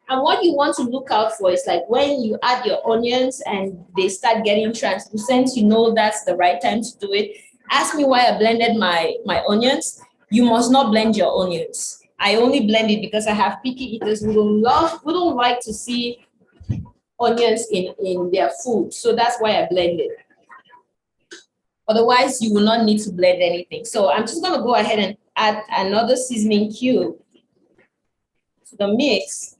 And what you want to look out for is like when you add your onions and they start getting translucent, you know that's the right time to do it. Ask me why I blended my onions. You must not blend your onions. I only blend it because I have picky eaters who don't like to see onions in their food. So that's why I blend it. Otherwise, you will not need to blend anything. So I'm just going to go ahead and add another seasoning cube to the mix.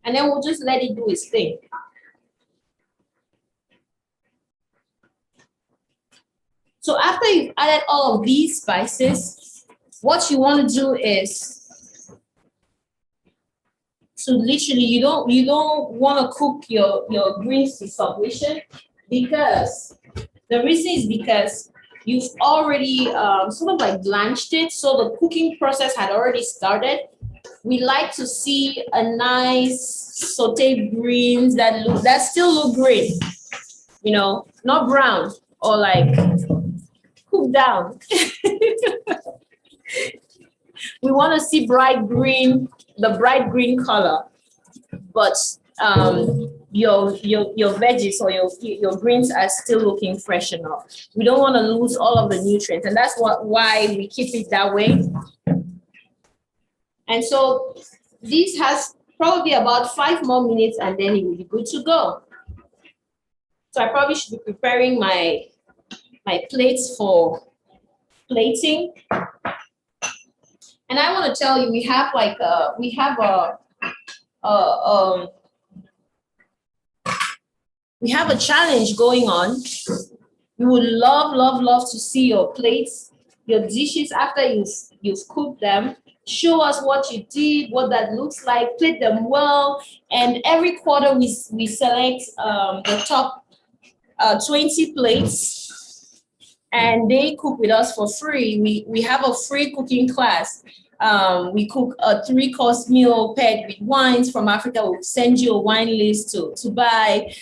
And then we'll just let it do its thing. So after you've added all of these spices, what you want to do is to literally, you don't want to cook your greens to submission, because the reason is because you've already sort of like blanched it. So the cooking process had already started. We like to see a nice sauteed greens that still look green, you know, not brown or like cooked down. We want to see bright green, the bright green color, but your veggies or your greens are still looking fresh enough. We don't want to lose all of the nutrients, and that's why we keep it that way. And so this has probably about 5 more minutes, and then it will be good to go. So I probably should be preparing my plates for plating. And I want to tell you, we have a challenge going on. We would love to see your plates, your dishes after you've cooked them. Show us what you did, what that looks like, plate them well. And every quarter we select the top 20 plates, and they cook with us for free. We have a free cooking class. We cook a 3-course meal paired with wines from Africa. We'll send you a wine list to buy,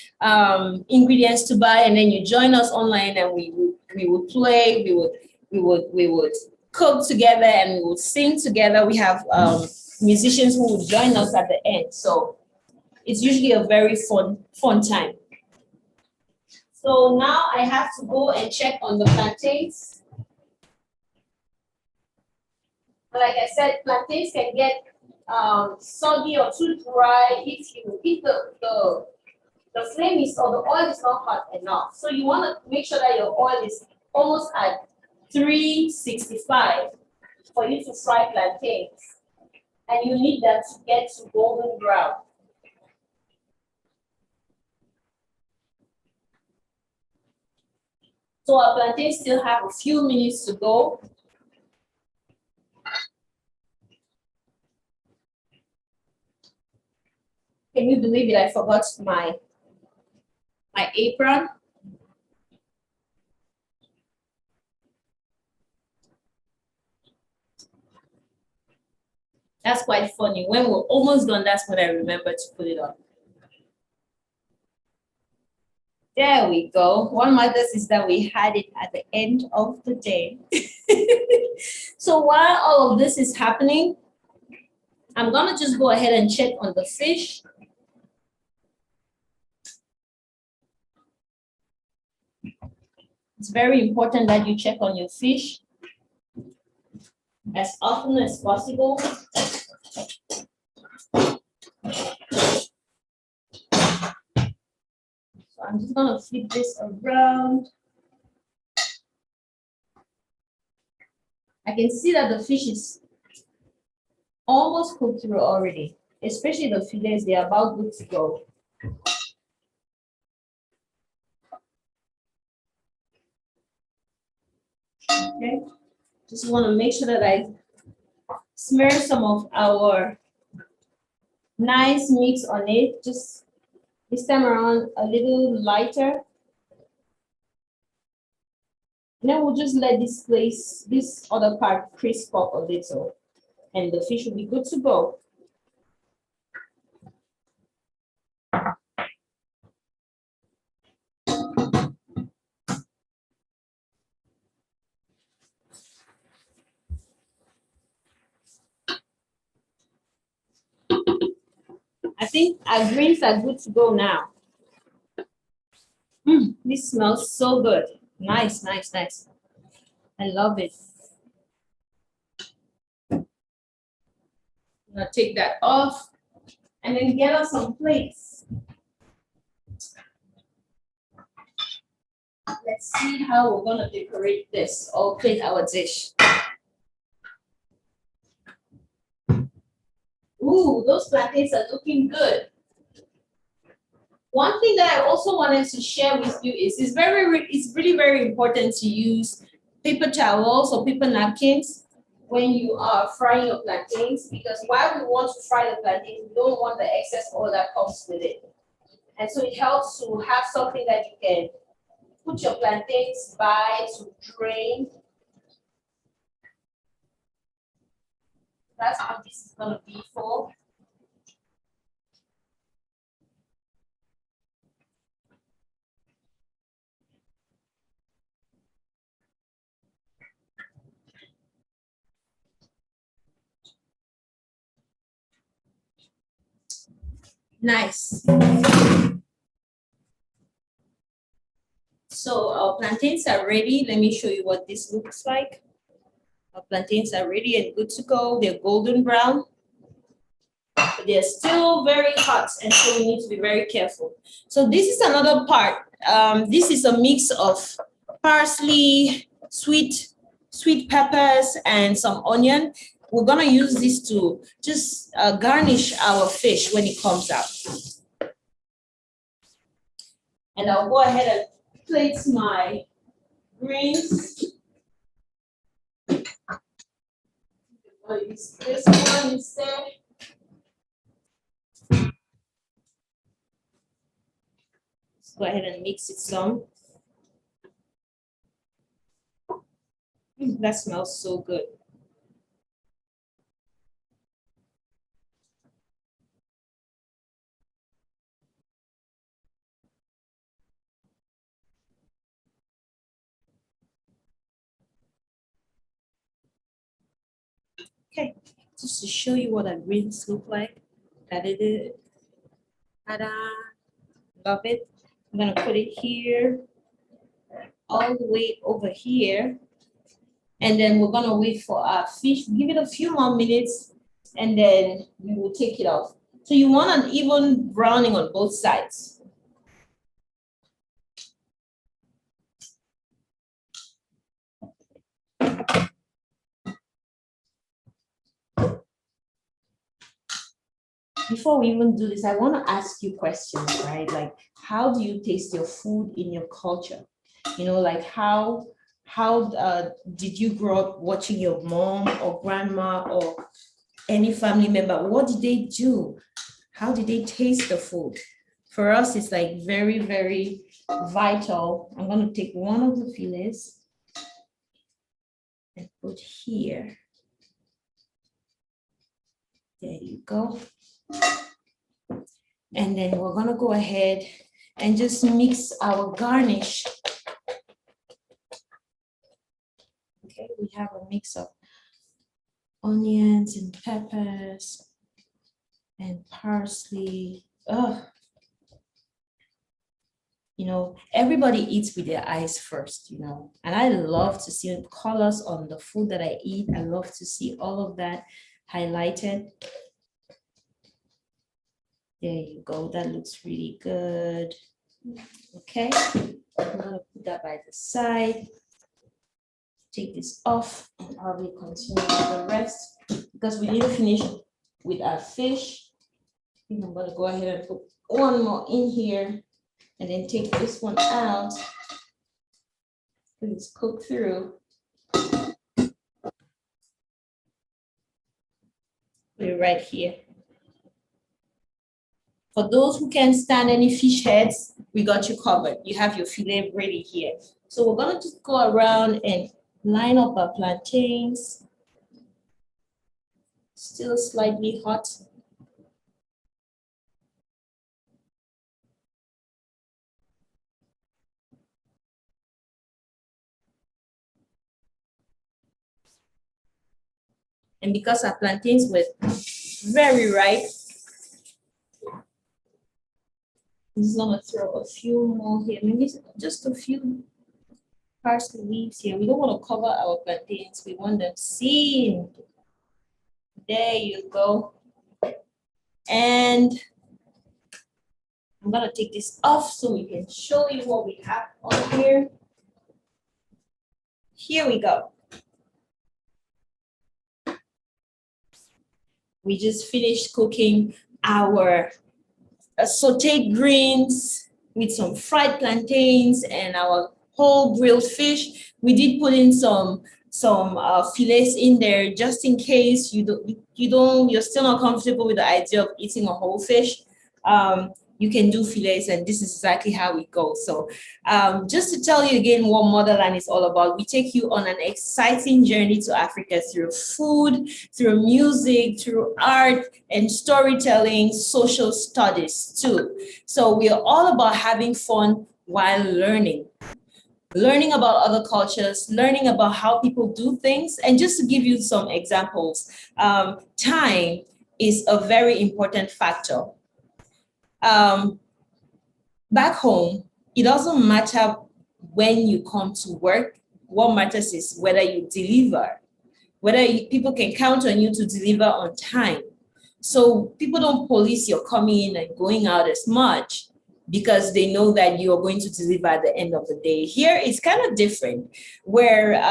ingredients to buy, and then you join us online, and we would play. We would cook together, and we would sing together. We have musicians who would join us at the end. So it's usually a very fun time. So now I have to go and check on the plantains. Like I said, plantains can get soggy or too dry if the flame is, or the oil is not hot enough. So you want to make sure that your oil is almost at 365 for you to fry plantains. And you need that to get to golden brown. So our plantains still have a few minutes to go. Can you believe it? I forgot my apron. That's quite funny. When we're almost done, that's when I remember to put it on. There we go. One mother is that we had it at the end of the day. So while all of this is happening, I'm gonna just go ahead and check on the fish. It's very important that you check on your fish as often as possible. So I'm just gonna flip this around. I can see that the fish is almost cooked through already, especially the fillets, they are about good to go. Okay, just want to make sure that I smear some of our nice mix on it. Just this time around a little lighter. And then we'll just let this other part crisp up a little, and the fish will be good to go. I think our greens are good to go now. This smells so good. Nice, nice, nice. I love it. I'm gonna take that off and then get us some plates. Let's see how we're gonna decorate this or plate our dish. Ooh, those plantains are looking good. One thing that I also wanted to share with you is it's really very important to use paper towels or paper napkins when you are frying your plantains, because while we want to fry the plantains, we don't want the excess oil that comes with it. And so it helps to have something that you can put your plantains by to drain. That's what this is going to be for. Nice. So our plantains are ready. Let me show you what this looks like. Our plantains are ready and good to go. They're golden brown, but they're still very hot, and so we need to be very careful. So this is another part. This is a mix of parsley, sweet peppers, and some onion. We're gonna use this to just garnish our fish when it comes out. And I'll go ahead and plate my greens. I'll use this one instead. Let's go ahead and mix it some. That smells so good. Okay, just to show you what our greens look like. That it is. Ta-da! Love it. I'm gonna put it here, all the way over here. And then we're gonna wait for our fish. Give it a few more minutes, and then we will take it off. So you want an even browning on both sides. Before we even do this, I want to ask you questions, right? Like, how do you taste your food in your culture? You know, like how did you grow up watching your mom or grandma or any family member? What did they do? How did they taste the food? For us, it's like very, very vital. I'm going to take one of the fillets and put here. There you go. And then we're gonna go ahead and just mix our garnish. Okay, we have a mix of onions and peppers and parsley. Oh, you know, everybody eats with their eyes first, you know, and I love to see colors on the food that I eat. I love to see all of that highlighted. There you go. That looks really good. Okay, I'm gonna put that by the side. Take this off and probably continue with the rest because we need to finish with our fish. I think I'm gonna go ahead and put one more in here and then take this one out. Please cook through. right here. For those who can't stand any fish heads, we got you covered. You have your fillet ready here. So we're gonna just go around and line up our plantains. Still slightly hot. And because our plantains were very ripe, I'm just gonna throw a few more here, maybe just a few parsley leaves here. We don't want to cover our plantains. We want them seen. There you go. And I'm gonna take this off so we can show you what we have on here. Here we go. We just finished cooking our sauteed greens with some fried plantains and our whole grilled fish. We did put in some fillets in there just in case you're still not comfortable with the idea of eating a whole fish. You can do fillets, and this is exactly how it goes. So just to tell you again what Motherland is all about, we take you on an exciting journey to Africa through food, through music, through art and storytelling, social studies too. So we are all about having fun while learning about other cultures, learning about how people do things. And just to give you some examples, time is a very important factor. Back home, it doesn't matter when you come to work. What matters is whether you deliver, people can count on you to deliver on time. So people don't police your coming in and going out as much because they know that you are going to deliver at the end of the day. Here, it's kind of different, where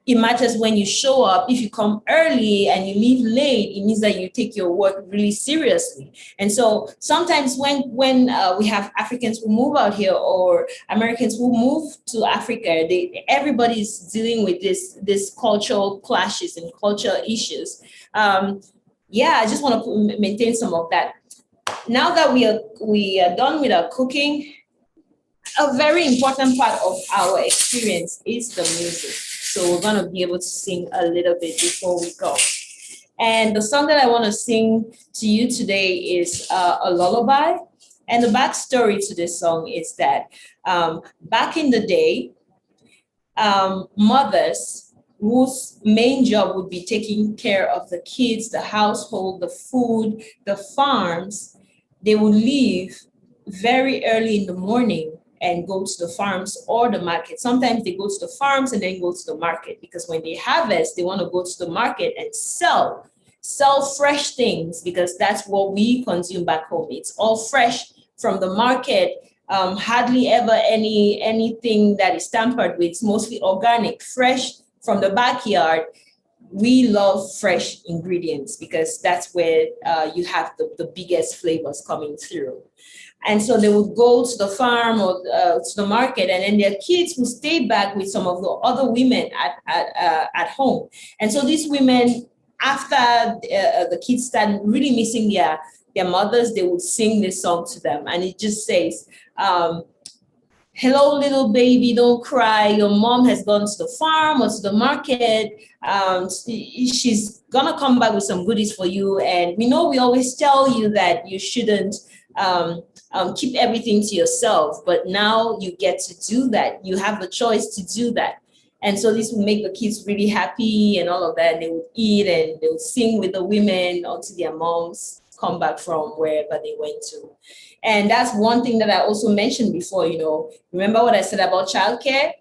it matters when you show up. If you come early and you leave late, it means that you take your work really seriously. And so sometimes when we have Africans who move out here or Americans who move to Africa, everybody's dealing with this cultural clashes and cultural issues. I just want to maintain some of that. Now that we are done with our cooking, a very important part of our experience is the music. So we're gonna be able to sing a little bit before we go. And the song that I want to sing to you today is a lullaby. And the backstory to this song is that back in the day, mothers whose main job would be taking care of the kids, the household, the food, the farms, they would leave very early in the morning and go to the farms or the market. Sometimes they go to the farms and then go to the market, because when they harvest, they want to go to the market and sell fresh things, because that's what we consume back home. It's all fresh from the market. Hardly ever anything that is tampered with. It's mostly organic, fresh from the backyard. We love fresh ingredients because that's where you have the biggest flavors coming through. And so they would go to the farm or to the market, and then their kids would stay back with some of the other women at home. And so these women, after the kids start really missing their mothers, they would sing this song to them. And it just says, hello, little baby, don't cry. Your mom has gone to the farm or to the market. She's gonna come back with some goodies for you. And we know we always tell you that you shouldn't keep everything to yourself, but now you get to do that. You have the choice to do that. And so this will make the kids really happy and all of that. And they would eat and they would sing with the women until their moms come back from wherever they went to. And that's one thing that I also mentioned before, remember what I said about childcare?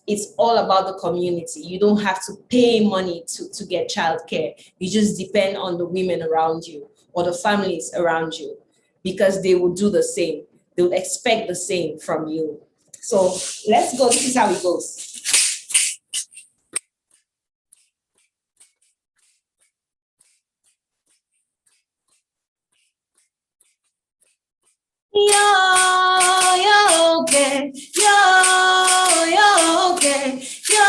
It's all about the community. You don't have to pay money to get childcare. You just depend on the women around you or the families around you, because they will do the same. They will expect the same from you. So let's go. This is how it goes. Yo, okay. Yo, okay. Yo,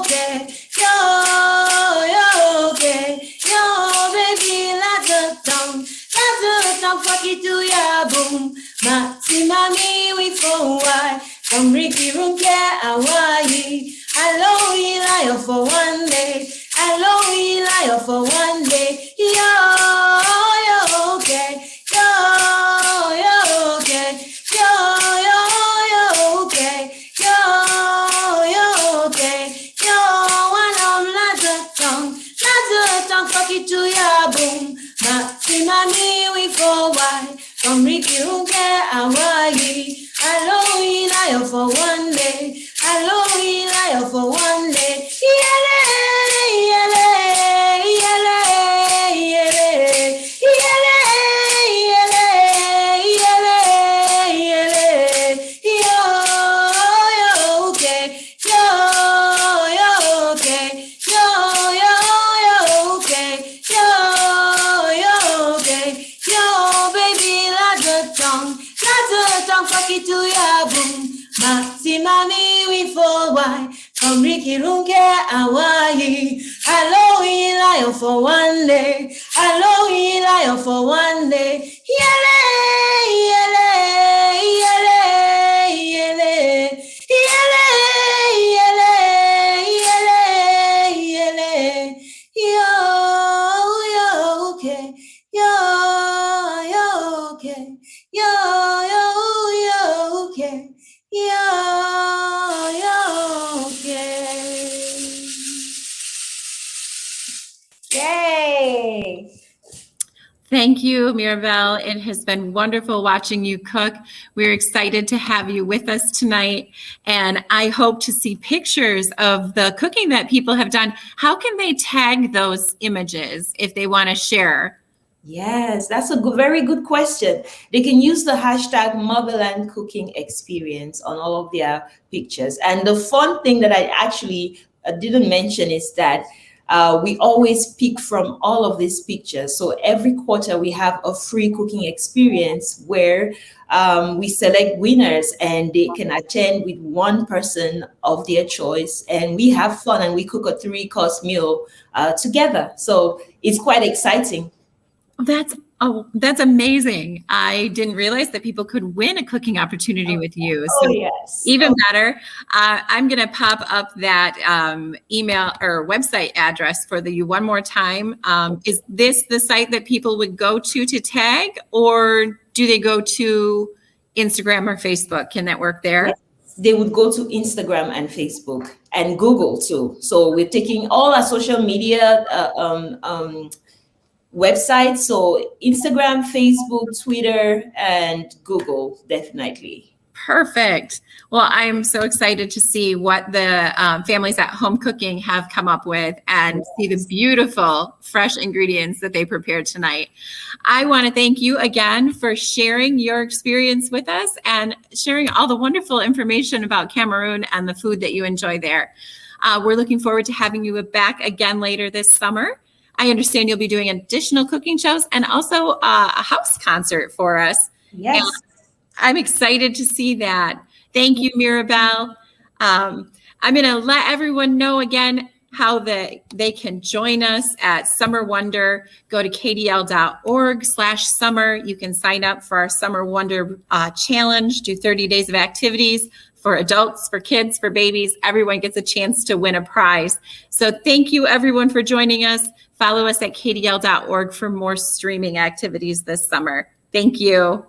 okay. Yo, okay. from Ricky Runke, Hawaii. Hello, Eli, for one day. Hello, Eli, for one day. Yo, yo, okay. Yo, yo, okay. Yo, yo, okay. Yo, yo, okay. Yo, one of tongue, fuck it to ya, boom. Maximami, we for why. From Ricky Runke, Hawaii. Hello, Eli, for one day. Hello, Eli, for one day. Yele, yele, yele, yele, yele, yele, yele, yele. Yo, yo, okay. Yo, yo, okay. Yo, yo, okay. Yo, yo, okay. Yo, baby, like a tongue, fuck it to ya, boom. Maximami, we for why. From Ricky Runke, Hawaii. Hello, Eli, for one day. Hello, Eli, for one day. Yele, yele, yele, yele, yele, yele, yele, yele. Yo, okay. Yo, okay. Yo, okay. Yo, okay. Yay. Thank you, Mirabelle. It has been wonderful watching you cook. We're excited to have you with us tonight. And I hope to see pictures of the cooking that people have done. How can they tag those images if they want to share? Yes, that's a very good question. They can use the hashtag Motherland Cooking Xperience on all of their pictures. And the fun thing that I actually didn't mention is that we always pick from all of these pictures. So every quarter we have a free cooking experience where we select winners and they can attend with one person of their choice. And we have fun and we cook a 3-course meal together. So it's quite exciting. That's amazing. I didn't realize that people could win a cooking opportunity with you. So yes. Even better. I'm going to pop up that email or website address for you one more time. Is this the site that people would go to tag, or do they go to Instagram or Facebook? Can that work there? Yes. They would go to Instagram and Facebook and Google too. So we're taking all our social media websites, so Instagram, Facebook, Twitter, and Google, definitely. Perfect. Well, I'm so excited to see what the families at Home Cooking have come up with and see the beautiful fresh ingredients that they prepared tonight. I want to thank you again for sharing your experience with us and sharing all the wonderful information about Cameroon and the food that you enjoy there. We're looking forward to having you back again later this summer. I understand you'll be doing additional cooking shows and also a house concert for us. Yes. And I'm excited to see that. Thank you, Mirabelle. I'm going to let everyone know again how they can join us at Summer Wonder. Go to kdl.org/summer. You can sign up for our Summer Wonder challenge, do 30 days of activities for adults, for kids, for babies. Everyone gets a chance to win a prize. So thank you, everyone, for joining us. Follow us at kdl.org for more streaming activities this summer. Thank you.